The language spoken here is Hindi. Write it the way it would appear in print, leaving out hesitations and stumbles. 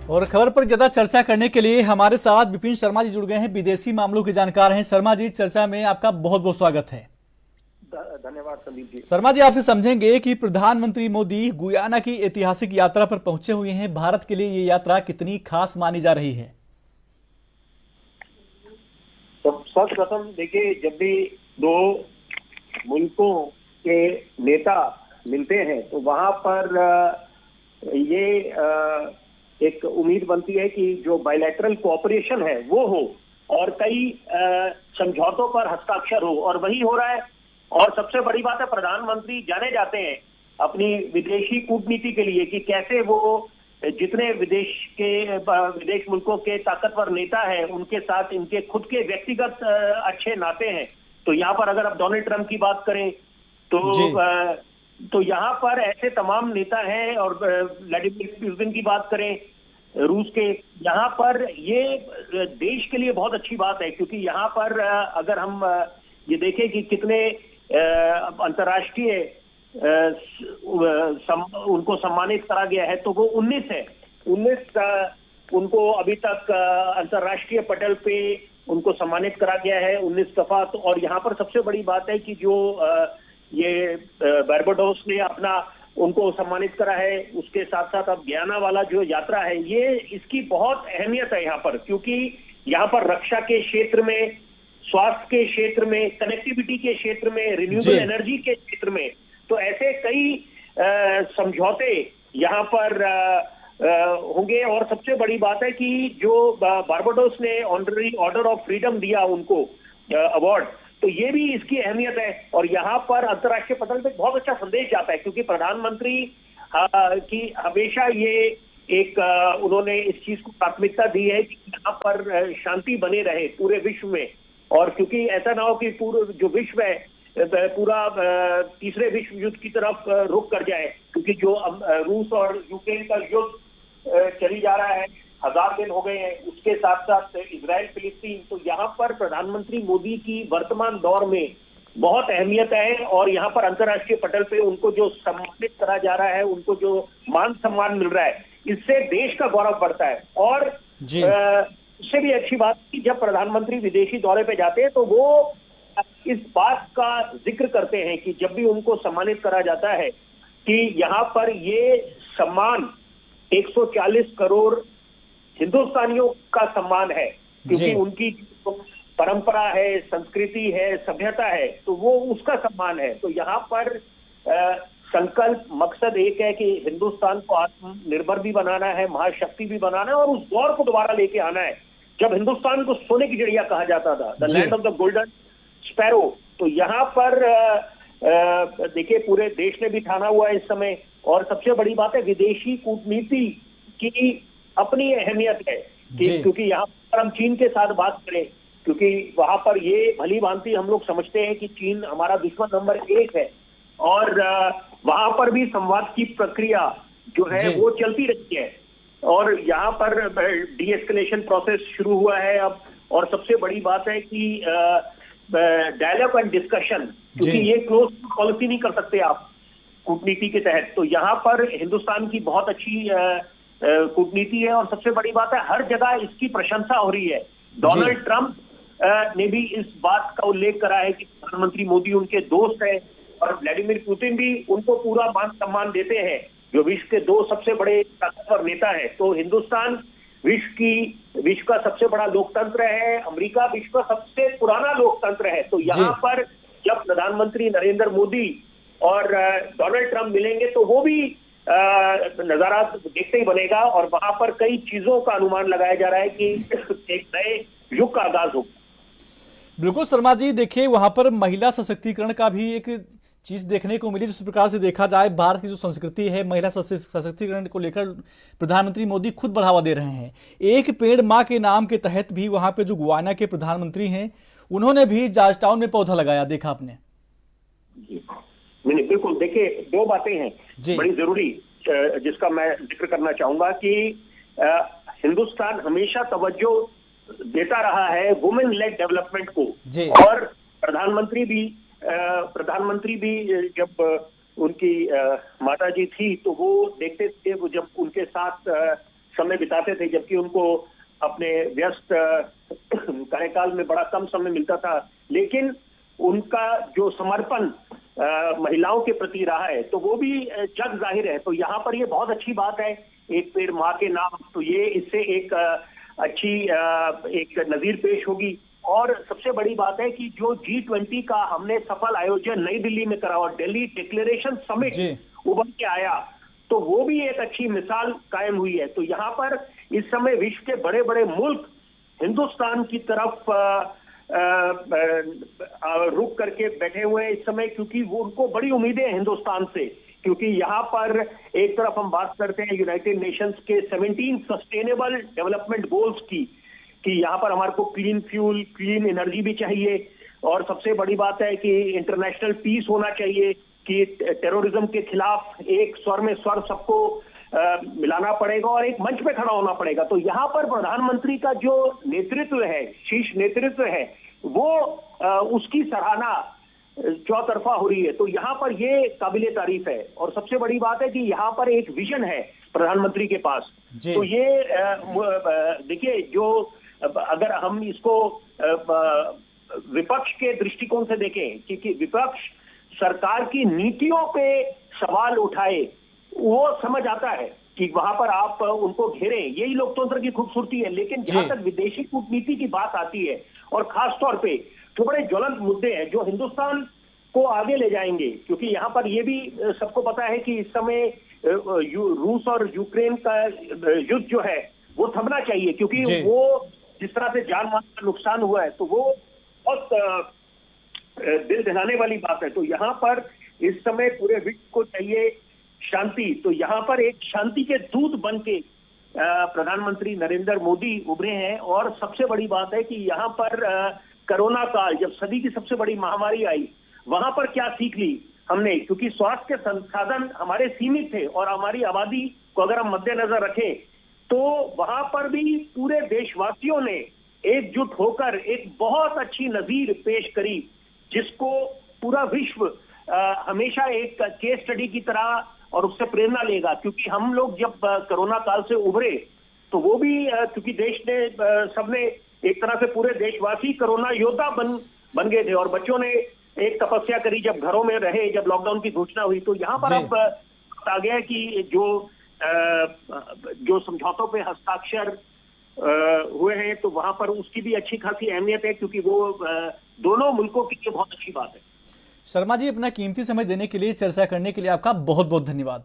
और खबर पर ज्यादा चर्चा करने के लिए हमारे साथ विपिन शर्मा जी जुड़ गए हैं, विदेशी मामलों के जानकार हैं। शर्मा जी, चर्चा में आपका बहुत बहुत स्वागत है। धन्यवाद संदीप जी। शर्मा जी, आपसे समझेंगे कि प्रधानमंत्री मोदी गुयाना की ऐतिहासिक यात्रा पर पहुंचे हुए हैं। भारत के लिए ये यात्रा कितनी खास मानी जा रही है? तो सर्वप्रथम देखिए, जब भी दो मुल्कों के नेता मिलते हैं तो वहां पर ये एक उम्मीद बनती है कि जो बायलैटरल कोऑपरेशन है वो हो और कई समझौतों पर हस्ताक्षर हो, और वही हो रहा है। और सबसे बड़ी बात है, प्रधानमंत्री जाने जाते हैं अपनी विदेशी कूटनीति के लिए कि कैसे वो जितने विदेश मुल्कों के ताकतवर नेता हैं उनके साथ इनके खुद के व्यक्तिगत अच्छे नाते हैं। तो यहाँ पर अगर आप डोनाल्ड ट्रंप की बात करें तो यहाँ पर ऐसे तमाम नेता हैं, और व्लादिमीर पुतिन की बात करें रूस के, यहाँ पर ये देश के लिए बहुत अच्छी बात है, क्योंकि यहाँ पर अगर हम ये देखें कि कितने अंतर्राष्ट्रीय उनको सम्मानित करा गया है, तो वो 19 है। 19 उनको अभी तक अंतर्राष्ट्रीय पटल पे उनको सम्मानित करा गया है, 19 दफा। तो और यहाँ पर सबसे बड़ी बात है कि जो ये बारबाडोस ने अपना उनको सम्मानित करा है, उसके साथ साथ अब गयाना वाला जो यात्रा है, ये इसकी बहुत अहमियत है यहाँ पर, क्योंकि यहाँ पर रक्षा के क्षेत्र में, स्वास्थ्य के क्षेत्र में, कनेक्टिविटी के क्षेत्र में, रिन्यूएबल एनर्जी के क्षेत्र में, तो ऐसे कई समझौते यहाँ पर होंगे। और सबसे बड़ी बात है कि जो बारबाडोस ने ऑनररी ऑर्डर ऑफ फ्रीडम दिया उनको अवार्ड, तो ये भी इसकी अहमियत है। और यहाँ पर अंतर्राष्ट्रीय पटल पे बहुत अच्छा संदेश जाता है, क्योंकि प्रधानमंत्री की हमेशा ये एक उन्होंने इस चीज को प्राथमिकता दी है कि यहाँ पर शांति बनी रहे पूरे विश्व में, और क्योंकि ऐसा ना हो कि पूरा जो विश्व है पूरा तीसरे विश्व युद्ध की तरफ रुख कर जाए, क्योंकि जो रूस और यूक्रेन का युद्ध चली जा रहा है, 1000 दिन हो गए हैं, उसके साथ साथ इजराइल फिलिस्तीन। तो यहाँ पर प्रधानमंत्री मोदी की वर्तमान दौर में बहुत अहमियत है, और यहाँ पर अंतर्राष्ट्रीय पटल पे उनको जो सम्मानित करा जा रहा है, उनको जो मान सम्मान मिल रहा है, इससे देश का गौरव बढ़ता है। और उससे भी अच्छी बात कि जब प्रधानमंत्री विदेशी दौरे पे जाते हैं तो वो इस बात का जिक्र करते हैं कि जब भी उनको सम्मानित करा जाता है कि यहाँ पर ये सम्मान 140 करोड़ हिंदुस्तानियों का सम्मान है, क्योंकि उनकी परंपरा है, संस्कृति है, सभ्यता है, तो वो उसका सम्मान है। तो यहाँ पर संकल्प मकसद एक है कि हिंदुस्तान को आत्मनिर्भर भी बनाना है, महाशक्ति भी बनाना है, और उस दौर को दोबारा लेके आना है जब हिंदुस्तान को सोने की चिड़िया कहा जाता था, the land of the golden sparrow. तो यहाँ पर देखिए पूरे देश ने भी ठाना हुआ है इस समय। और सबसे बड़ी बात है, विदेशी कूटनीति की अपनी अहमियत है कि क्योंकि यहाँ पर हम चीन के साथ बात करें, क्योंकि वहां पर ये भली भांति हम लोग समझते हैं कि चीन हमारा दुश्मन नंबर 1 है, और वहां पर भी संवाद की प्रक्रिया जो है वो चलती रहती है, और यहाँ पर डी एस्केलेशन प्रोसेस शुरू हुआ है अब। और सबसे बड़ी बात है कि डायलॉग एंड डिस्कशन, क्योंकि ये क्लोज पॉलिसी नहीं कर सकते आप कूटनीति के तहत, तो यहाँ पर हिंदुस्तान की बहुत अच्छी कूटनीति है। और सबसे बड़ी बात है, हर जगह इसकी प्रशंसा हो रही है। डोनाल्ड ट्रंप ने भी इस बात का उल्लेख करा है कि प्रधानमंत्री मोदी उनके दोस्त है, और व्लादिमीर पुतिन भी उनको पूरा मान सम्मान देते हैं, जो विश्व के 2 सबसे बड़े ताकतवर नेता है। तो हिंदुस्तान विश्व का सबसे बड़ा लोकतंत्र है, अमेरिका विश्व का सबसे पुराना लोकतंत्र है। तो यहाँ पर जब प्रधानमंत्री नरेंद्र मोदी और डोनाल्ड ट्रंप मिलेंगे तो वो भी नजारा देखते ही बनेगा, और वहां पर कई चीजों का अनुमान लगाया जा रहा है कि एक नए युग का आगाज होगा। बिल्कुल शर्मा जी, देखिए वहां पर महिला सशक्तिकरण का भी एक चीज देखने को मिली। जिस प्रकार से देखा जाए, भारत की जो संस्कृति है, महिला सशक्तिकरण को लेकर प्रधानमंत्री मोदी खुद बढ़ावा दे रहे हैं। एक पेड़ मां के नाम के तहत भी वहां पे जो गुयाना के प्रधानमंत्री हैं, उन्होंने भी जॉर्जटाउन में पौधा लगाया, देखा आपने? नहीं, बिल्कुल। देखिए 2 बातें हैं बड़ी जरूरी जिसका मैं जिक्र करना चाहूंगा कि हिंदुस्तान हमेशा तवज्जो देता रहा है वुमेन लेड डेवलपमेंट को, और प्रधानमंत्री भी जब उनकी माता जी थी तो वो देखते थे, वो जब उनके साथ समय बिताते थे, जबकि उनको अपने व्यस्त कार्यकाल में बड़ा कम समय मिलता था। लेकिन उनका जो समर्पण महिलाओं के प्रति रहा है तो वो भी जग जाहिर है। तो यहाँ पर ये बहुत अच्छी बात है, एक पेड़ माँ के नाम, तो ये इससे एक अच्छी एक नजीर पेश होगी। और सबसे बड़ी बात है कि जो G20 का हमने सफल आयोजन नई दिल्ली में करा और दिल्ली डिक्लेरेशन समिट उभर के आया, तो वो भी एक अच्छी मिसाल कायम हुई है। तो यहाँ पर इस समय विश्व के बड़े बड़े मुल्क हिंदुस्तान की तरफ रुक करके बैठे हुए हैं इस समय, क्योंकि वो उनको बड़ी उम्मीदें हैं हिंदुस्तान से। क्योंकि यहाँ पर एक तरफ हम बात करते हैं यूनाइटेड नेशंस के 17 सस्टेनेबल डेवलपमेंट गोल्स की, कि यहाँ पर हमारे को क्लीन फ्यूल, क्लीन एनर्जी भी चाहिए, और सबसे बड़ी बात है कि इंटरनेशनल पीस होना चाहिए, कि टेररिज्म के खिलाफ एक स्वर में स्वर सबको मिलाना पड़ेगा और एक मंच पे खड़ा होना पड़ेगा। तो यहाँ पर प्रधानमंत्री का जो नेतृत्व है, शीर्ष नेतृत्व है, वो उसकी सराहना चौतरफा हो रही है। तो यहाँ पर ये काबिले तारीफ है। और सबसे बड़ी बात है कि यहाँ पर एक विजन है प्रधानमंत्री के पास। तो ये देखिए, जो अगर हम इसको विपक्ष के दृष्टिकोण से देखें, क्योंकि विपक्ष सरकार की नीतियों पे सवाल उठाए, वो समझ आता है कि वहां पर आप उनको घेरें, यही लोकतंत्र की खूबसूरती है। लेकिन जहां तक विदेशी कूटनीति की बात आती है, और खास तौर पे तो बड़े ज्वलंत मुद्दे हैं जो हिंदुस्तान को आगे ले जाएंगे, क्योंकि यहाँ पर ये भी सबको पता है कि इस समय रूस और यूक्रेन का युद्ध जो है वो थमना चाहिए, क्योंकि वो जिस तरह से जान माल का नुकसान हुआ है, तो वो बहुत दिल दहलाने वाली बात है। तो यहाँ पर इस समय पूरे विश्व को चाहिए शांति। तो यहाँ पर एक शांति के दूत बन के प्रधानमंत्री नरेंद्र मोदी उभरे हैं। और सबसे बड़ी बात है कि यहाँ पर कोरोना काल, जब सदी की सबसे बड़ी महामारी आई, वहां पर क्या सीख ली हमने, क्योंकि स्वास्थ्य के संसाधन हमारे सीमित थे, और हमारी आबादी को अगर हम मद्देनजर रखें तो वहां पर भी पूरे देशवासियों ने एकजुट होकर एक बहुत अच्छी नजीर पेश करी, जिसको पूरा विश्व हमेशा एक केस स्टडी की तरह और उससे प्रेरणा लेगा। क्योंकि हम लोग जब कोरोना काल से उभरे तो वो भी क्योंकि देश ने सबने एक तरह से पूरे देशवासी कोरोना योद्धा बन गए थे, और बच्चों ने एक तपस्या करी जब घरों में रहे, जब लॉकडाउन की घोषणा हुई। तो यहाँ पर अब आ गया कि जो समझौतों पे हस्ताक्षर हुए हैं, तो वहां पर उसकी भी अच्छी खासी अहमियत है, क्योंकि वो दोनों मुल्कों के लिए बहुत अच्छी बात है। शर्मा जी, अपना कीमती समय देने के लिए, चर्चा करने के लिए आपका बहुत बहुत धन्यवाद।